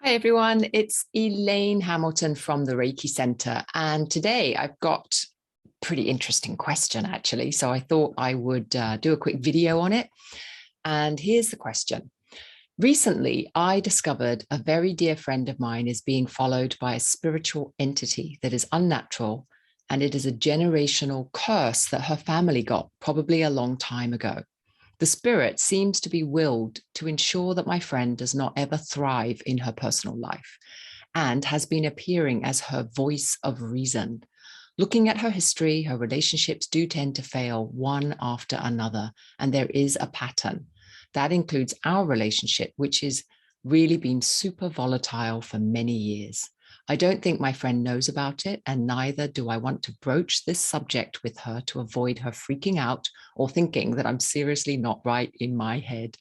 Hi everyone, it's Elaine Hamilton from the Reiki Center. And today I've got a pretty interesting question actually. So I thought I would do a quick video on it. And here's the question. Recently, I discovered a very dear friend of mine is being followed by a spiritual entity that is unnatural. And it is a generational curse that her family got probably a long time ago. The spirit seems to be willed to ensure that my friend does not ever thrive in her personal life and has been appearing as her voice of reason. Looking at her history, her relationships do tend to fail one after another, and there is a pattern. That includes our relationship, which has really been super volatile for many years. I don't think my friend knows about it, and neither do I want to broach this subject with her to avoid her freaking out or thinking that I'm seriously not right in my head.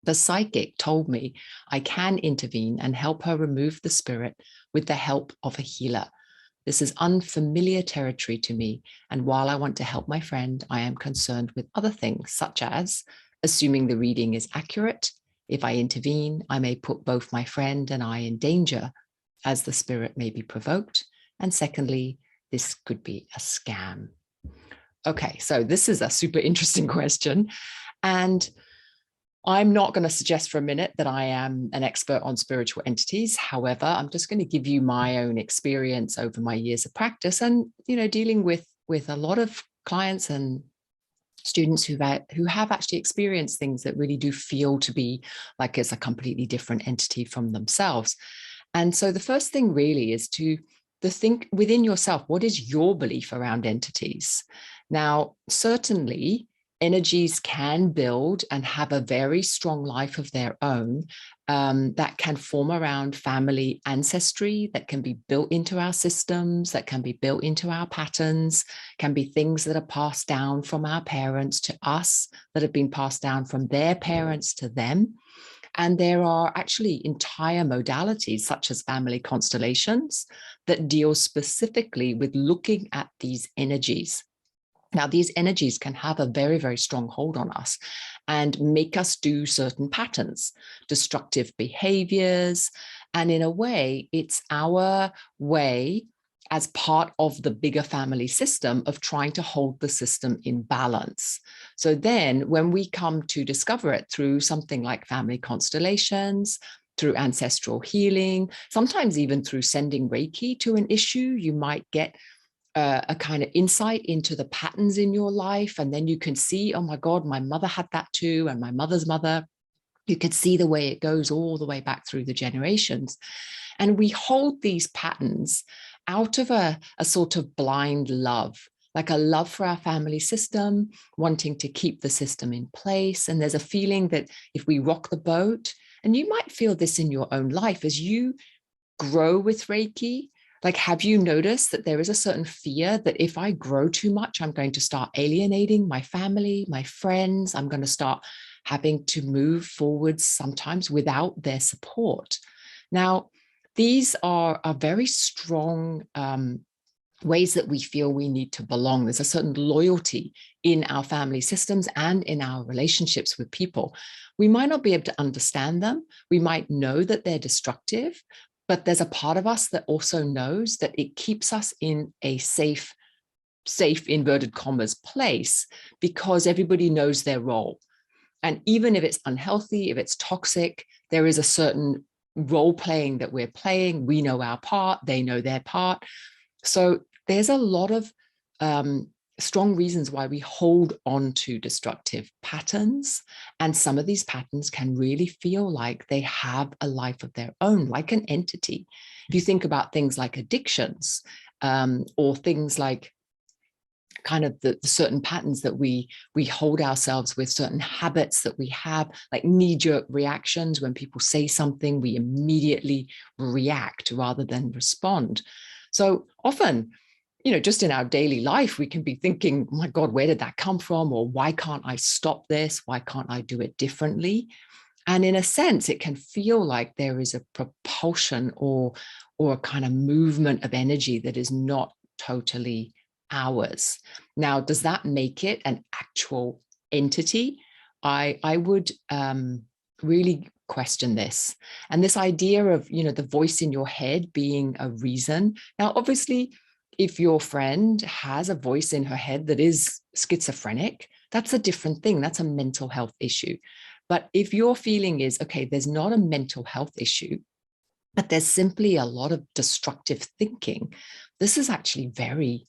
The psychic told me I can intervene and help her remove the spirit with the help of a healer. This is unfamiliar territory to me, and while I want to help my friend, I am concerned with other things, such as assuming the reading is accurate. If I intervene, I may put both my friend and I in danger, as the spirit may be provoked. And secondly, this could be a scam. Okay, so this is a super interesting question. And I'm not going to suggest for a minute that I am an expert on spiritual entities. However, I'm just going to give you my own experience over my years of practice and, dealing with a lot of clients and students who have actually experienced things that really do feel to be like it's a completely different entity from themselves. And so the first thing really is to think within yourself, what is your belief around entities? Now, certainly energies can build and have a very strong life of their own, that can form around family ancestry, that can be built into our systems, that can be built into our patterns, can be things that are passed down from our parents to us, that have been passed down from their parents to them. And there are actually entire modalities, such as family constellations, that deal specifically with looking at these energies. Now, these energies can have a very, very strong hold on us and make us do certain patterns, destructive behaviors. And in a way, it's our way as part of the bigger family system of trying to hold the system in balance. So then when we come to discover it through something like family constellations, through ancestral healing, sometimes even through sending Reiki to an issue, you might get a kind of insight into the patterns in your life. And then you can see, oh my God, my mother had that too, and my mother's mother. You could see the way it goes all the way back through the generations. And we hold these patterns out of a sort of blind love, like a love for our family system, wanting to keep the system in place. And there's a feeling that if we rock the boat, and you might feel this in your own life as you grow with Reiki, like, have you noticed that there is a certain fear that if I grow too much, I'm going to start alienating my family, my friends, I'm going to start having to move forward sometimes without their support. Now, these are very strong ways that we feel we need to belong. There's a certain loyalty in our family systems and in our relationships with people. We might not be able to understand them. We might know that they're destructive, but there's a part of us that also knows that it keeps us in a safe inverted commas place because everybody knows their role. And even if it's unhealthy, if it's toxic, there is a certain role playing that we're playing. We know our part, they know their part. So there's a lot of strong reasons why we hold on to destructive patterns. And some of these patterns can really feel like they have a life of their own, like an entity. If you think about things like addictions, or things like kind of the certain patterns that we hold ourselves with, certain habits that we have, like knee-jerk reactions. When people say something, we immediately react rather than respond. So often, just in our daily life, we can be thinking, oh my God, where did that come from? Or why can't I stop this? Why can't I do it differently? And in a sense, it can feel like there is a propulsion or a kind of movement of energy that is not totally ours. Now, does that make it an actual entity? I would really question this. And this idea of, the voice in your head being a reason. Now, obviously, if your friend has a voice in her head that is schizophrenic, that's a different thing. That's a mental health issue. But if your feeling is, okay, there's not a mental health issue, but there's simply a lot of destructive thinking, this is actually very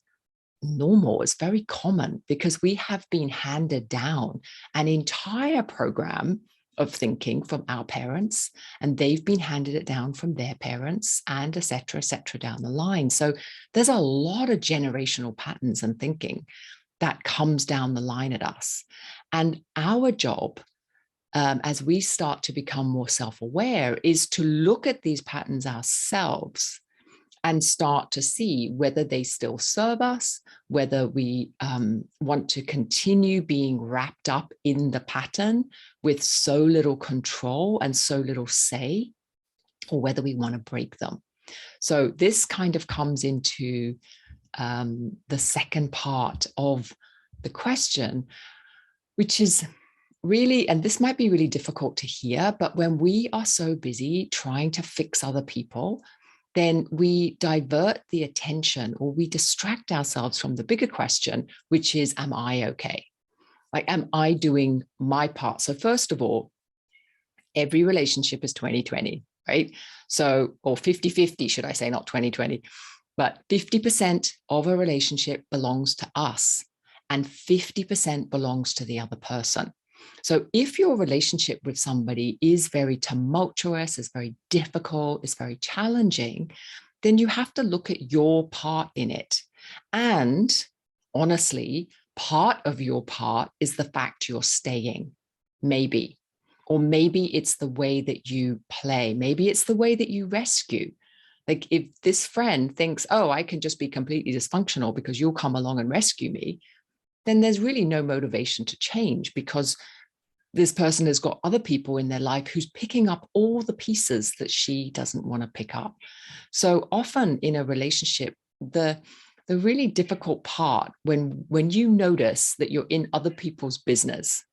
normal. It's very common because we have been handed down an entire program of thinking from our parents, and they've been handed it down from their parents, and et cetera, down the line. So there's a lot of generational patterns and thinking that comes down the line at us. And our job, as we start to become more self-aware, is to look at these patterns ourselves and start to see whether they still serve us, whether we want to continue being wrapped up in the pattern with so little control and so little say, or whether we want to break them. So this kind of comes into the second part of the question, which is really, and this might be really difficult to hear, but when we are so busy trying to fix other people, then we divert the attention, or we distract ourselves from the bigger question, which is, am I okay? Like, am I doing my part? So first of all, every relationship is 20-20, right? So, or 50-50, should I say, not 20-20, but 50% of a relationship belongs to us and 50% belongs to the other person. So if your relationship with somebody is very tumultuous, is very difficult, is very challenging, then you have to look at your part in it. And honestly, part of your part is the fact you're staying, maybe. Or maybe it's the way that you play. Maybe it's the way that you rescue. Like if this friend thinks, oh, I can just be completely dysfunctional because you'll come along and rescue me, then there's really no motivation to change, because this person has got other people in their life who's picking up all the pieces that she doesn't want to pick up. So often in a relationship, the really difficult part when you notice that you're in other people's business.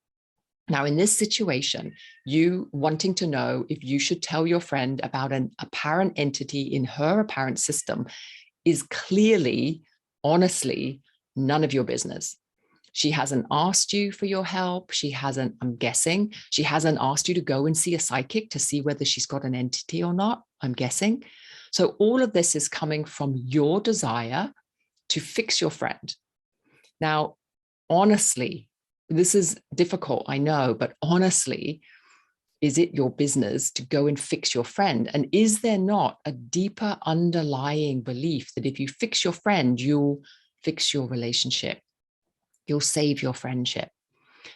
Now, in this situation, you wanting to know if you should tell your friend about an apparent entity in her apparent system is clearly, honestly, none of your business. She hasn't asked you for your help. She hasn't, I'm guessing, she hasn't asked you to go and see a psychic to see whether she's got an entity or not, I'm guessing. So all of this is coming from your desire to fix your friend. Now, honestly, this is difficult, I know, but honestly, is it your business to go and fix your friend? And is there not a deeper underlying belief that if you fix your friend, you'll fix your relationship? You'll save your friendship.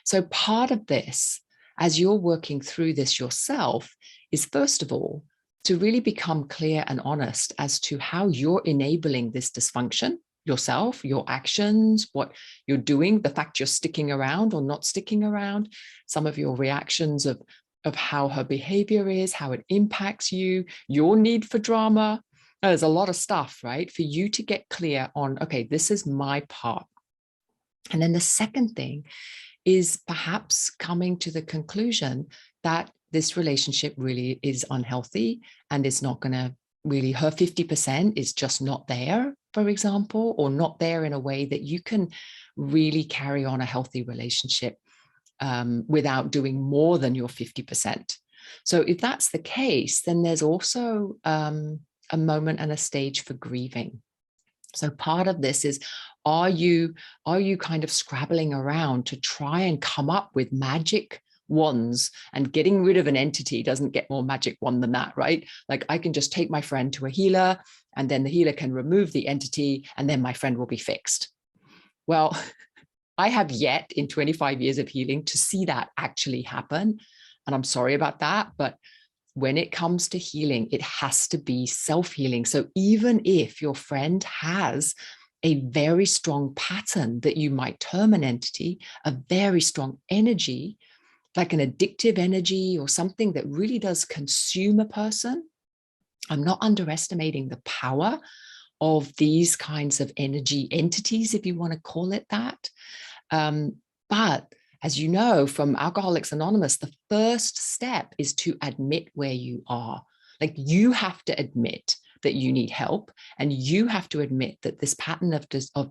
So part of this, as you're working through this yourself, is first of all, to really become clear and honest as to how you're enabling this dysfunction yourself, your actions, what you're doing, the fact you're sticking around or not sticking around, some of your reactions of how her behavior is, how it impacts you, your need for drama. There's a lot of stuff, right? For you to get clear on, okay, this is my part. And then the second thing is perhaps coming to the conclusion that this relationship really is unhealthy and it's not going to really, her 50% is just not there, for example, or not there in a way that you can really carry on a healthy relationship without doing more than your 50%. So if that's the case, then there's also a moment and a stage for grieving. So part of this is, are you kind of scrabbling around to try and come up with magic wands, and getting rid of an entity doesn't get more magic wand than that, right? Like I can just take my friend to a healer and then the healer can remove the entity and then my friend will be fixed. Well, I have yet in 25 years of healing to see that actually happen. And I'm sorry about that, but when it comes to healing, it has to be self-healing. So even if your friend has a very strong pattern that you might term an entity, a very strong energy, like an addictive energy or something that really does consume a person, I'm not underestimating the power of these kinds of energy entities, if you want to call it that. But as you know from Alcoholics Anonymous, the first step is to admit where you are. Like, you have to admit that you need help, and you have to admit that this pattern of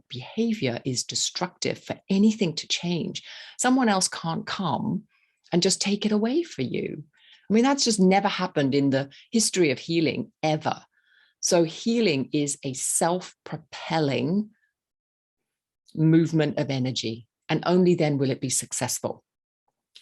behavior is destructive. For anything to change, someone else can't come and just take it away for you. I mean, that's just never happened in the history of healing ever. So healing is a self-propelling movement of energy, and only then will it be successful.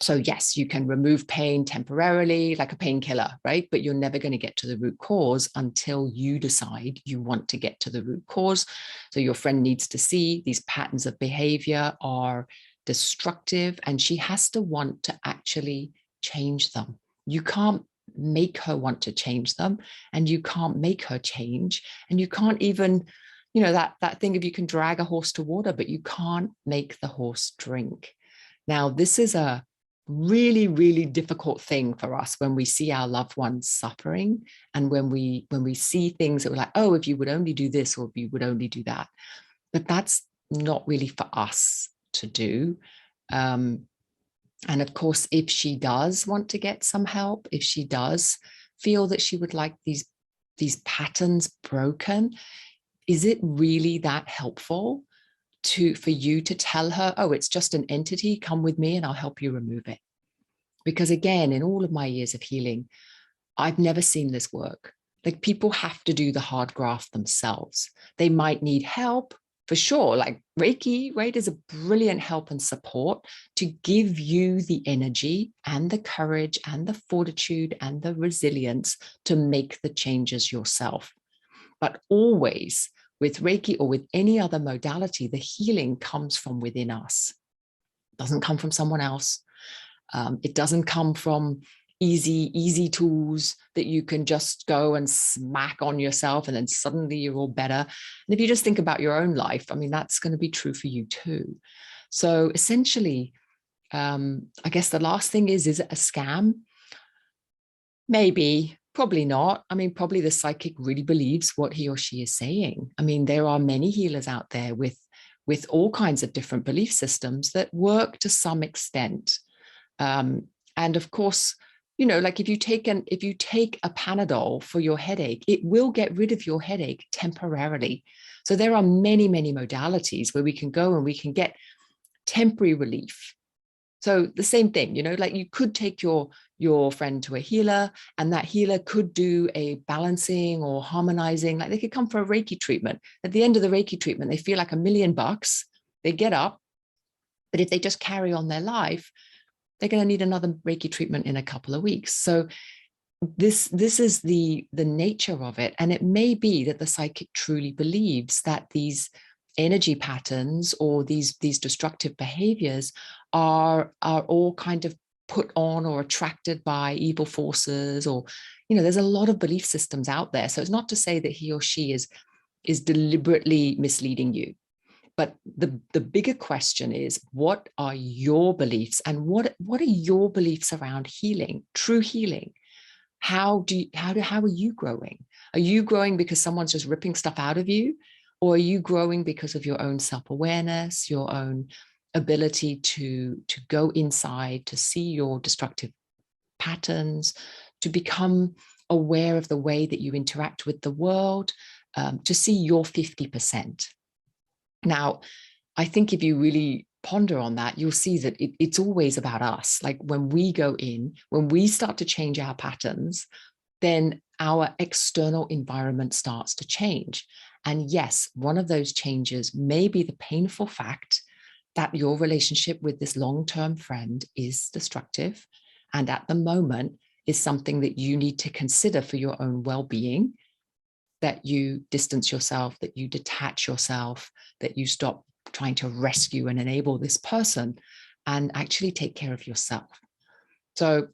So yes, you can remove pain temporarily, like a painkiller, right? But you're never going to get to the root cause until you decide you want to get to the root cause. So your friend needs to see these patterns of behavior are destructive, and she has to want to actually change them. You can't make her want to change them, and you can't make her change, and you can't even, that thing of you can drag a horse to water, but you can't make the horse drink. Now, this is a really, really difficult thing for us when we see our loved ones suffering, and when we see things that we're like, oh, if you would only do this, or if you would only do that. But that's not really for us to do. And of course, if she does want to get some help, if she does feel that she would like these patterns broken, is it really that helpful for you to tell her, oh, it's just an entity, come with me and I'll help you remove it? Because again, in all of my years of healing, I've never seen this work. Like, people have to do the hard graft themselves. They might need help for sure. Like Reiki, right, is a brilliant help and support to give you the energy and the courage and the fortitude and the resilience to make the changes yourself. But always, with Reiki or with any other modality, the healing comes from within us. It doesn't come from someone else. It doesn't come from easy tools that you can just go and smack on yourself and then suddenly you're all better. And if you just think about your own life, I mean, that's going to be true for you too. So essentially, I guess the last thing is it a scam? Maybe. Probably not. I mean, probably the psychic really believes what he or she is saying. I mean, there are many healers out there with all kinds of different belief systems that work to some extent. And of course, like if you take a Panadol for your headache, it will get rid of your headache temporarily. So there are many, many modalities where we can go and we can get temporary relief. So the same thing, like you could take your friend to a healer, and that healer could do a balancing or harmonizing. Like, they could come for a Reiki treatment. At the end of the Reiki treatment, they feel like $1,000,000. They get up, but if they just carry on their life, they're going to need another Reiki treatment in a couple of weeks. So this is the nature of it. And it may be that the psychic truly believes that these energy patterns or these destructive behaviors are all kind of put on or attracted by evil forces, or there's a lot of belief systems out there. So it's not to say that he or she is deliberately misleading you. But the bigger question is, what are your beliefs, and what are your beliefs around healing, true healing? How are you growing? Are you growing because someone's just ripping stuff out of you? Or are you growing because of your own self-awareness, your own ability to go inside, to see your destructive patterns, to become aware of the way that you interact with the world, to see your 50%? Now, I think if you really ponder on that, you'll see that it's always about us. Like, when we go in, when we start to change our patterns, then our external environment starts to change. And yes, one of those changes may be the painful fact that your relationship with this long-term friend is destructive, and at the moment is something that you need to consider for your own well-being, that you distance yourself, that you detach yourself, that you stop trying to rescue and enable this person and actually take care of yourself. So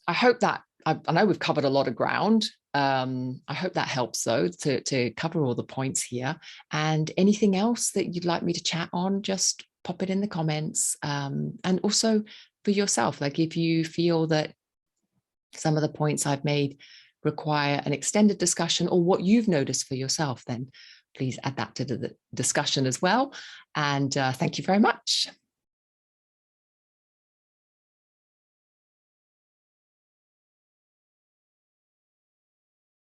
I hope that, I know we've covered a lot of ground. I hope that helps, though, to cover all the points here. And anything else that you'd like me to chat on, just pop it in the comments. And also for yourself, like if you feel that some of the points I've made require an extended discussion, or what you've noticed for yourself, then please add that to the discussion as well. And thank you very much.